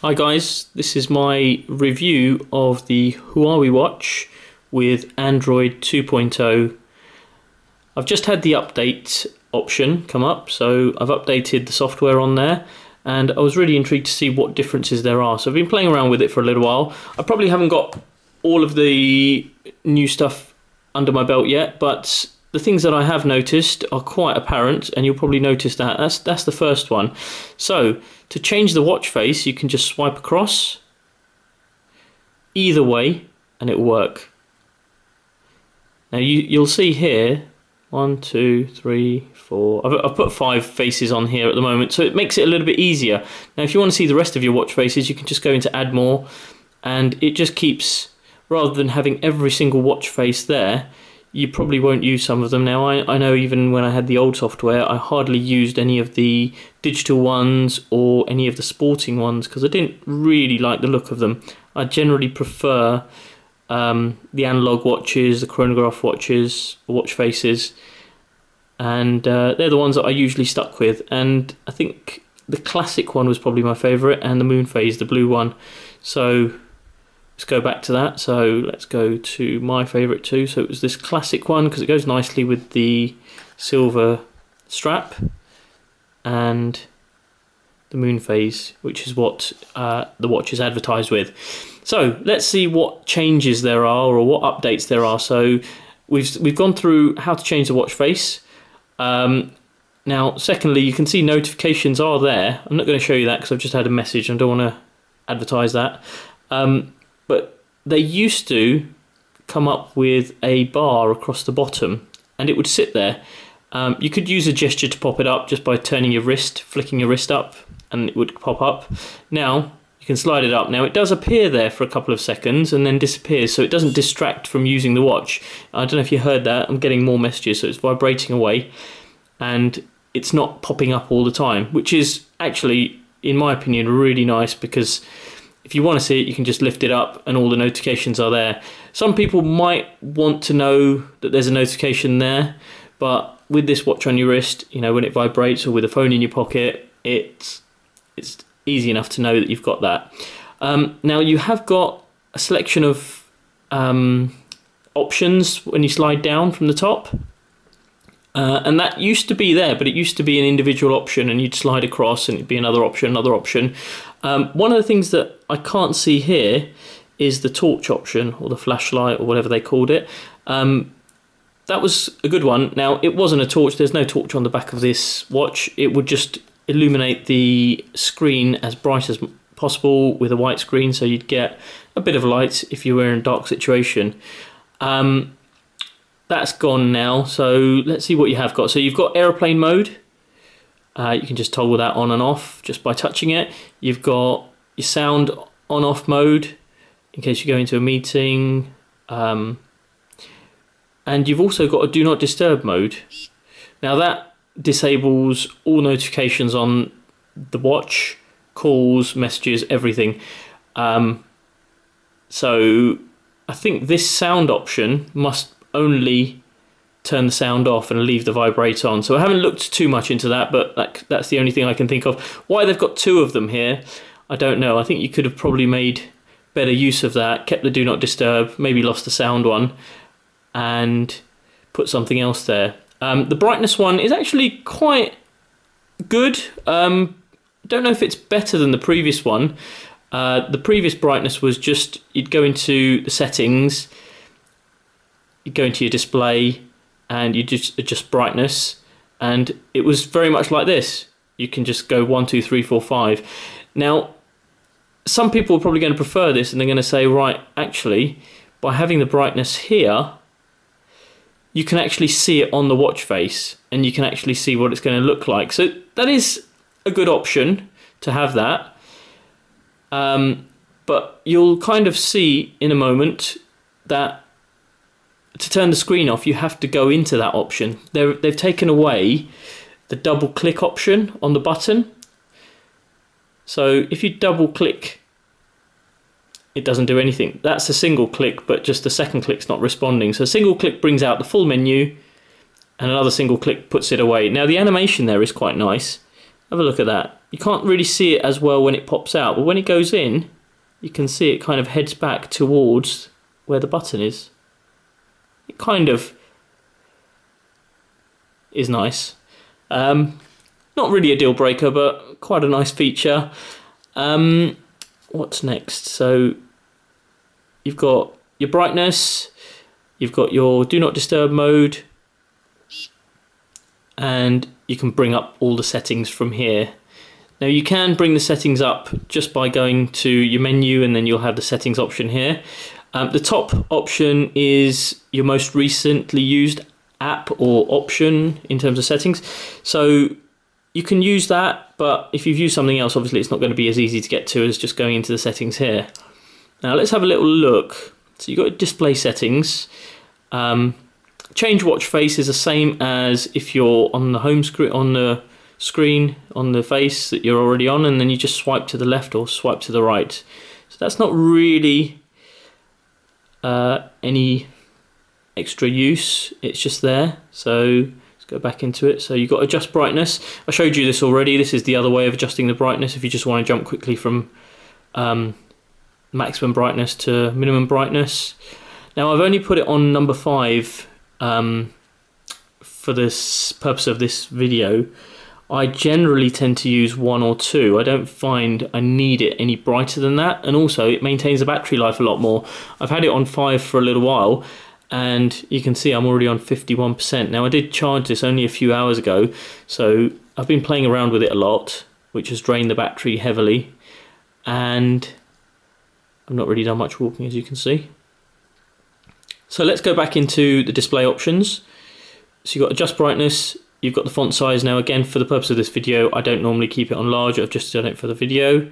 Hi guys, this is my review of the Huawei watch with Android 2.0. I've just had the update option come up, so I've updated the software on there, and I was really intrigued to see what differences there are. So I've been playing around with it for a little while. I probably haven't got all of the new stuff under my belt yet, but the things that I have noticed are quite apparent, and you'll probably notice that. That's the first one. So to change the watch face, you can just swipe across either way and it will work. Now you'll see here 1, 2, 3, 4. I've put 5 faces on here at the moment, so it makes it a little bit easier. Now if you want to see the rest of your watch faces, you can just go into add more, and it just keeps, rather than having every single watch face there, you probably won't use some of them now. I know even when I had the old software, I hardly used any of the digital ones or any of the sporting ones because I didn't really like the look of them. I generally prefer the analog watches, the chronograph watches, watch faces, and they're the ones that I usually stuck with. And I think the classic one was probably my favourite, and the moon phase, the blue one. So let's go back to that. So let's go to my favourite too. So it was this classic one because it goes nicely with the silver strap and the moon phase, which is what the watch is advertised with. So let's see what changes there are or what updates there are. So we've gone through how to change the watch face. Now, secondly, you can see notifications are there. I'm not going to show you that because I've just had a message and I don't want to advertise that. But they used to come up with a bar across the bottom and it would sit there. You could use a gesture to pop it up just by turning your wrist, flicking your wrist up, and it would pop up. Now you can slide it up. Now it does appear there for a couple of seconds and then disappears, so it doesn't distract from using the watch. I don't know if you heard that. I'm getting more messages, so it's vibrating away and it's not popping up all the time, which is actually, in my opinion, really nice because if you want to see it, you can just lift it up and all the notifications are there. Some people might want to know that there's a notification there, but with this watch on your wrist, you know, when it vibrates, or with a phone in your pocket, it's easy enough to know that you've got that. Now you have got a selection of options when you slide down from the top. And that used to be there, but it used to be an individual option and you'd slide across and it'd be another option, another option. One of the things that I can't see here is the torch option or the flashlight or whatever they called it. That was a good one. Now, it wasn't a torch. There's no torch on the back of this watch. It would just illuminate the screen as bright as possible with a white screen, so you'd get a bit of light if you were in a dark situation. That's gone now, so let's see what you have got. So you've got aeroplane mode. You can just toggle that on and off just by touching it. You've got your sound on-off mode in case you go into a meeting. And you've also got a do not disturb mode. Now that disables all notifications on the watch, calls, messages, everything. So I think this sound option must only turn the sound off and leave the vibrate on. So I haven't looked too much into that, but that's the only thing I can think of. Why they've got 2 of them here, I don't know. I think you could have probably made better use of that, kept the do not disturb, maybe lost the sound one, and put something else there. The brightness one is actually quite good. I don't know if it's better than the previous one. The previous brightness was just, you'd go into the settings, you go into your display and you just adjust brightness, and it was very much like this. You can just go 1, 2, 3, 4, 5. Now some people are probably going to prefer this and they're going to say, right, actually by having the brightness here you can actually see it on the watch face and you can actually see what it's going to look like. So that is a good option to have that, but you'll kind of see in a moment that to turn the screen off, you have to go into that option. They've taken away the double click option on the button. So if you double click, it doesn't do anything. That's a single click, but just the second click's not responding. So a single click brings out the full menu and another single click puts it away. Now the animation there is quite nice. Have a look at that. You can't really see it as well when it pops out, but when it goes in, you can see it kind of heads back towards where the button is. It kind of is nice. Not really a deal breaker, but quite a nice feature. What's next? So you've got your brightness, you've got your do not disturb mode, and you can bring up all the settings from here. Now you can bring the settings up just by going to your menu, and then you'll have the settings option here. The top option is your most recently used app or option in terms of settings. So you can use that, but if you've used something else, obviously it's not going to be as easy to get to as just going into the settings here. Now let's have a little look. So you've got display settings. Change watch face is the same as if you're on the home screen, on the face that you're already on, and then you just swipe to the left or swipe to the right. So that's not really any extra use, it's just there. So let's go back into it. So you've got adjust brightness. I showed you this already. This is the other way of adjusting the brightness if you just want to jump quickly from maximum brightness to minimum brightness. Now I've only put it on number 5 for this purpose of this video. I generally tend to use 1 or 2. I don't find I need it any brighter than that, and also it maintains the battery life a lot more. I've had it on 5 for a little while, and you can see I'm already on 51%. Now I did charge this only a few hours ago, so I've been playing around with it a lot, which has drained the battery heavily, and I've not really done much walking, as you can see. So let's go back into the display options. So you've got adjust brightness, you've got the font size. Now again, for the purpose of this video, I don't normally keep it on large, I've just done it for the video.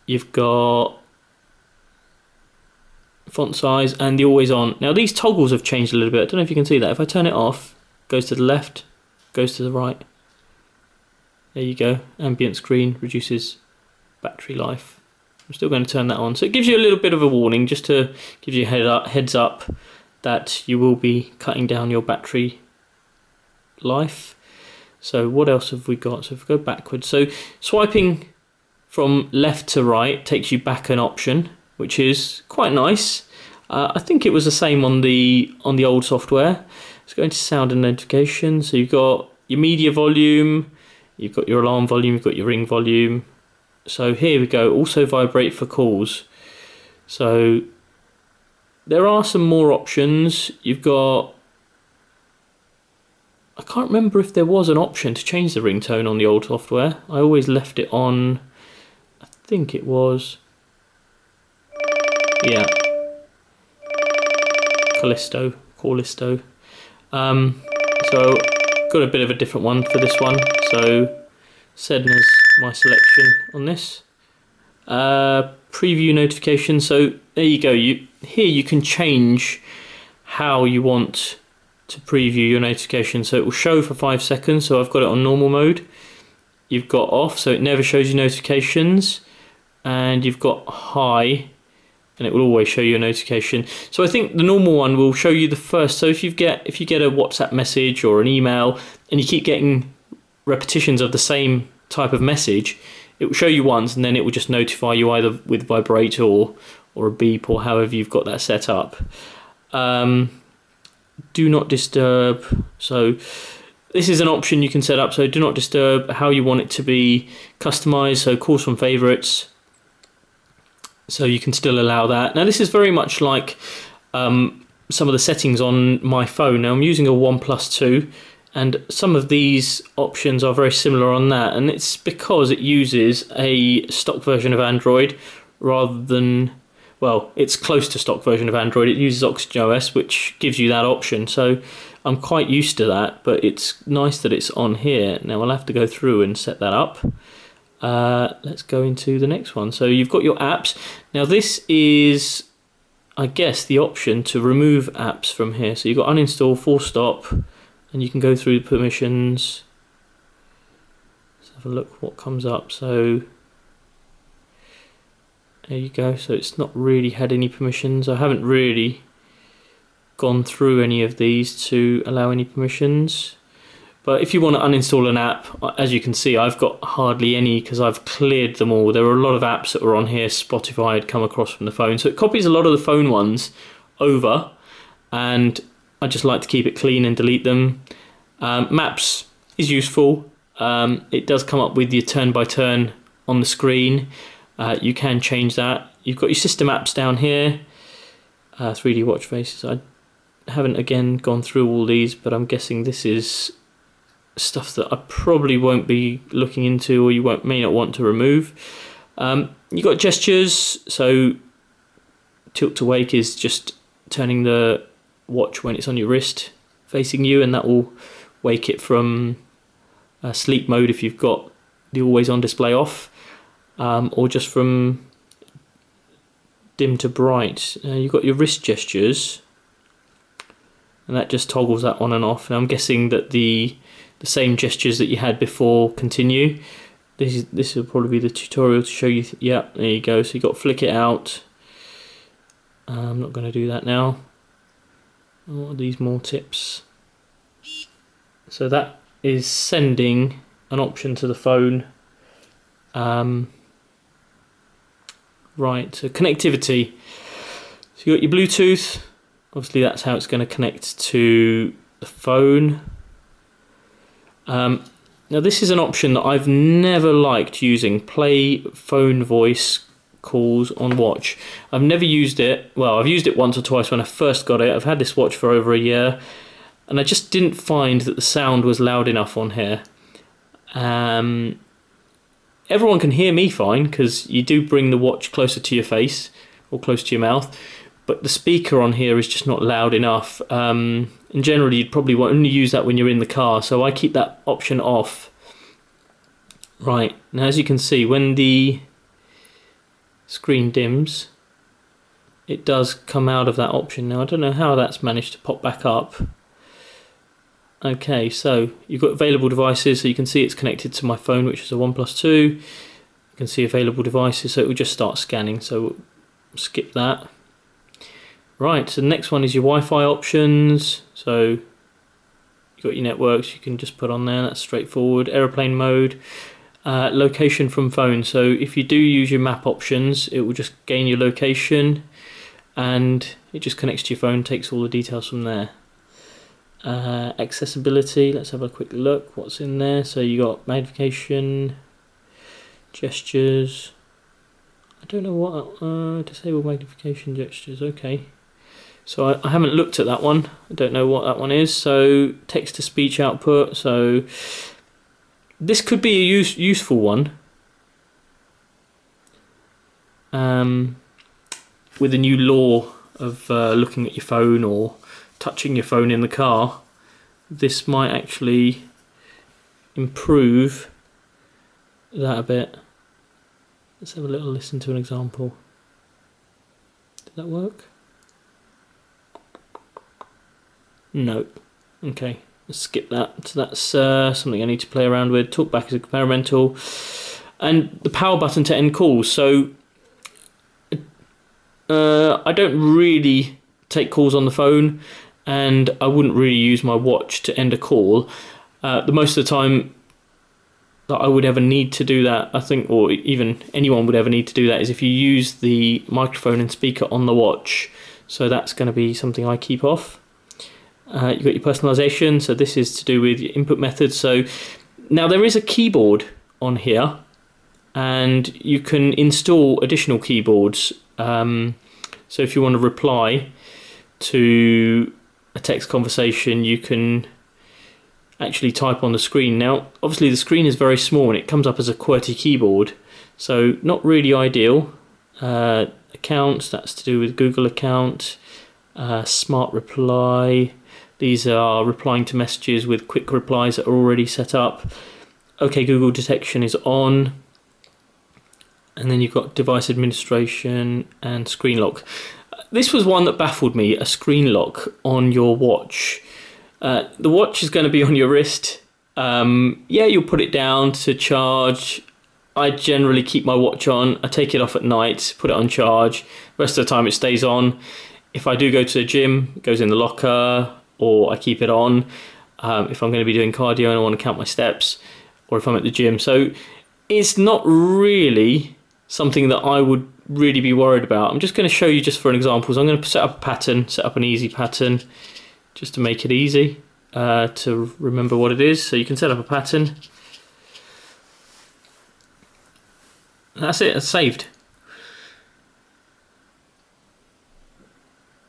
You've got font size and the always on. Now these toggles have changed a little bit. I don't know if you can see that. If I turn it off, it goes to the left, goes to the right. There you go. Ambient screen reduces battery life. I'm still going to turn that on. So it gives you a little bit of a warning, just to give you a heads up that you will be cutting down your battery life. So what else have we got? So if we go backwards, so swiping from left to right takes you back an option, which is quite nice. I think it was the same on the old software. Let's go into sound and notification. So you've got your media volume, you've got your alarm volume, you've got your ring volume. So here we go, also vibrate for calls. So there are some more options. You've got, I can't remember if there was an option to change the ringtone on the old software. I always left it on, I think it was, yeah, Callisto. So got a bit of a different one for this one. So Sedna's my selection on this. Preview notification. So there you go. Here you can change how you want to preview your notification. So it will show for 5 seconds. So I've got it on normal mode. You've got off, so it never shows you notifications, and you've got high, and it will always show you a notification. So I think the normal one will show you the first. So if you get a WhatsApp message or an email and you keep getting repetitions of the same type of message, it will show you once, and then it will just notify you either with vibrate or a beep, or however you've got that set up. Do not disturb. So this is an option you can set up. So do not disturb, how you want it to be customized. So calls from favorites. So you can still allow that. Now this is very much like some of the settings on my phone. Now I'm using a OnePlus 2, and some of these options are very similar on that, and it's because it uses a stock version of Android rather than, well, it's close to stock version of Android. It uses Oxygen OS, which gives you that option. So I'm quite used to that, but it's nice that it's on here. Now I'll have to go through and set that up. Let's go into the next one. So you've got your apps. Now this is, I guess, the option to remove apps from here. So you've got uninstall, force stop, and you can go through the permissions. Let's have a look what comes up. So there you go. So it's not really had any permissions. I haven't really gone through any of these to allow any permissions. But if you want to uninstall an app, as you can see, I've got hardly any because I've cleared them all. There are a lot of apps that were on here Spotify had come across from the phone. So it copies a lot of the phone ones over, and I just like to keep it clean and delete them. Maps is useful. It does come up with your turn by turn on the screen. You can change that. You've got your system apps down here. 3D watch faces. I haven't again gone through all these, but I'm guessing this is stuff that I probably won't be looking into, or you may not want to remove. You've got gestures. So tilt to wake is just turning the watch when it's on your wrist facing you, and that will wake it from sleep mode if you've got the always on display off, or just from dim to bright. You've got your wrist gestures, and that just toggles that on and off. Now I'm guessing that the same gestures that you had before continue. This will probably be the tutorial to show you. Yeah, there you go. So you got flick it out. I'm not going to do that now. What are these more tips? So that is sending an option to the phone. Right, so connectivity. So you got your Bluetooth. Obviously that's how it's going to connect to the phone. Now this is an option that I've never liked using, play phone voice calls on watch. I've never used it. Well, I've used it once or twice when I first got it. I've had this watch for over a year, and I just didn't find that the sound was loud enough on here. Everyone can hear me fine because you do bring the watch closer to your face or close to your mouth, but the speaker on here is just not loud enough. And generally you'd probably only use that when you're in the car, so I keep that option off. Right, now as you can see, when the screen dims, it does come out of that option. Now I don't know how that's managed to pop back up. Okay, so you've got available devices, so you can see it's connected to my phone, which is a OnePlus 2. You can see available devices, so it will just start scanning, so we'll skip that. Right, so the next one is your Wi-Fi options. So you've got your networks, you can just put on there, that's straightforward. Airplane mode, location from phone. So if you do use your map options, it will just gain your location, and it just connects to your phone, takes all the details from there. Accessibility, let's have a quick look what's in there. So you got magnification, gestures. I don't know what disable magnification gestures. Okay, so I haven't looked at that one. I don't know what that one is. So text to speech output. So this could be a useful one. With the new law of looking at your phone or touching your phone in the car, this might actually improve that a bit. Let's have a little listen to an example. Did that work? No. Okay, let's skip that. So that's something I need to play around with. Talkback is experimental. And the power button to end calls. So I don't really take calls on the phone, and I wouldn't really use my watch to end a call. The most of the time that I would ever need to do that, I think, or even anyone would ever need to do that, is if you use the microphone and speaker on the watch. So that's going to be something I keep off. You've got your personalization, so this is to do with your input methods. So now there is a keyboard on here, and you can install additional keyboards. So if you want to reply to a text conversation, you can actually type on the screen. Now obviously the screen is very small and it comes up as a QWERTY keyboard, so not really ideal. Accounts, that's to do with Google account. Smart reply, these are replying to messages with quick replies that are already set up. OK Google detection is on, and then you've got device administration and screen lock. This was one that baffled me, a screen lock on your watch. The watch is going to be on your wrist. Yeah, you'll put it down to charge. I generally keep my watch on. I take it off at night, put it on charge. The rest of the time it stays on. If I do go to the gym, it goes in the locker, or I keep it on. if I'm going to be doing cardio and I want to count my steps, or if I'm at the gym. So it's not really something that I would really be worried about. I'm just going to show you just for an example. So I'm going to set up a pattern, set up an easy pattern, just to make it easy to remember what it is. So you can set up a pattern. And that's it, it's saved.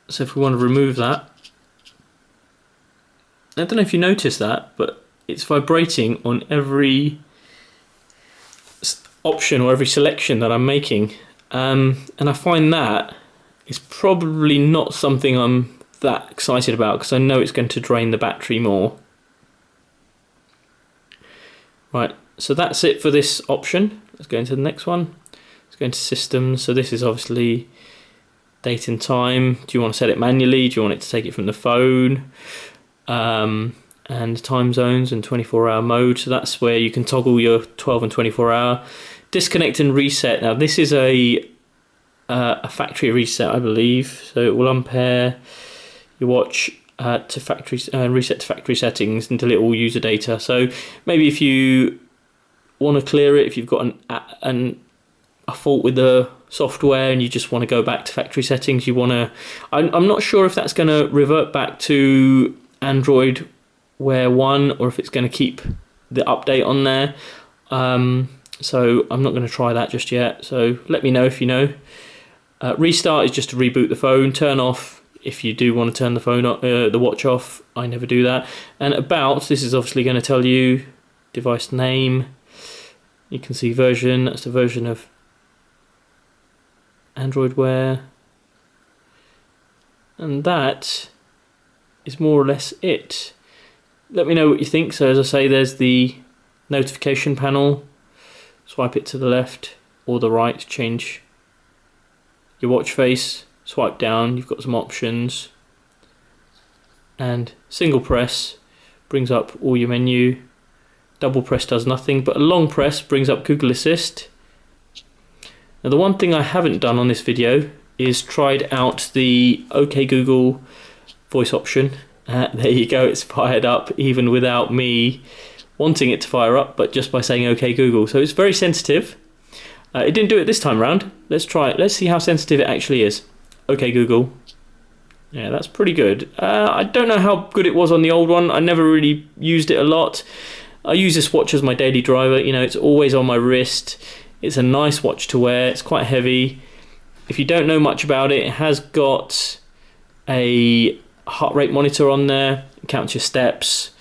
So if we want to remove that, I don't know if you notice that, but it's vibrating on every option or every selection that I'm making. And I find that is probably not something I'm that excited about, because I know it's going to drain the battery more. Right, so that's it for this option. Let's go into the next one. Let's go into systems. So this is obviously date and time. Do you want to set it manually? Do you want it to take it from the phone? And time zones and 24-hour mode. So that's where you can toggle your 12 and 24-hour. Disconnect and reset. Now this is a factory reset, I believe. So it will unpair your watch to factory reset to factory settings and delete all user data. So maybe if you want to clear it, if you've got a fault with the software and you just want to go back to factory settings, you want to. I'm not sure if that's going to revert back to Android Wear 1 or if it's going to keep the update on there. So I'm not going to try that just yet. So let me know if you know. Restart is just to reboot the phone. Turn off if you do want to turn the phone the watch off. I never do that. And about, this is obviously going to tell you device name. You can see version. That's the version of Android Wear. And that is more or less it. Let me know what you think. So as I say, there's the notification panel. Swipe it to the left or the right to change your watch face. Swipe down, you've got some options. And single press brings up all your menu. Double press does nothing, but a long press brings up Google Assist. Now the one thing I haven't done on this video is tried out the OK Google voice option. There you go, it's fired up even without me wanting it to fire up, but just by saying OK Google. So it's very sensitive. It didn't do it this time around. Let's try it. Let's see how sensitive it actually is. OK Google. Yeah, that's pretty good. I don't know how good it was on the old one. I never really used it a lot. I use this watch as my daily driver. You know, it's always on my wrist. It's a nice watch to wear. It's quite heavy. If you don't know much about it, it has got a heart rate monitor on there. It counts your steps.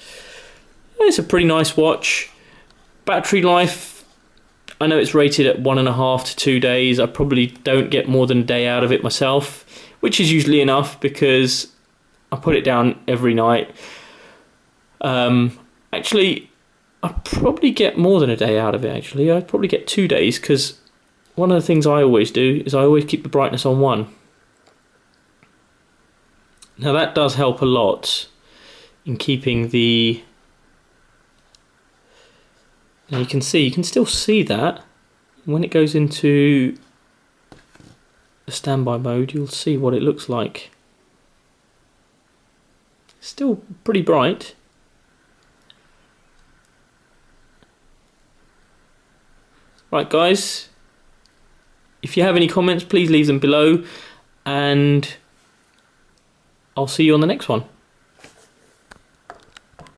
It's a pretty nice watch. Battery life, I know it's rated at 1.5 to 2 days. I probably don't get more than a day out of it myself, which is usually enough because I put it down every night. Actually, I probably get more than a day out of it, actually. I probably get 2 days because one of the things I always do is I always keep the brightness on 1. Now that does help a lot in keeping the... Now you can still see that. When it goes into the standby mode, you'll see what it looks like. Still pretty bright. Right guys, if you have any comments, please leave them below and I'll see you on the next one.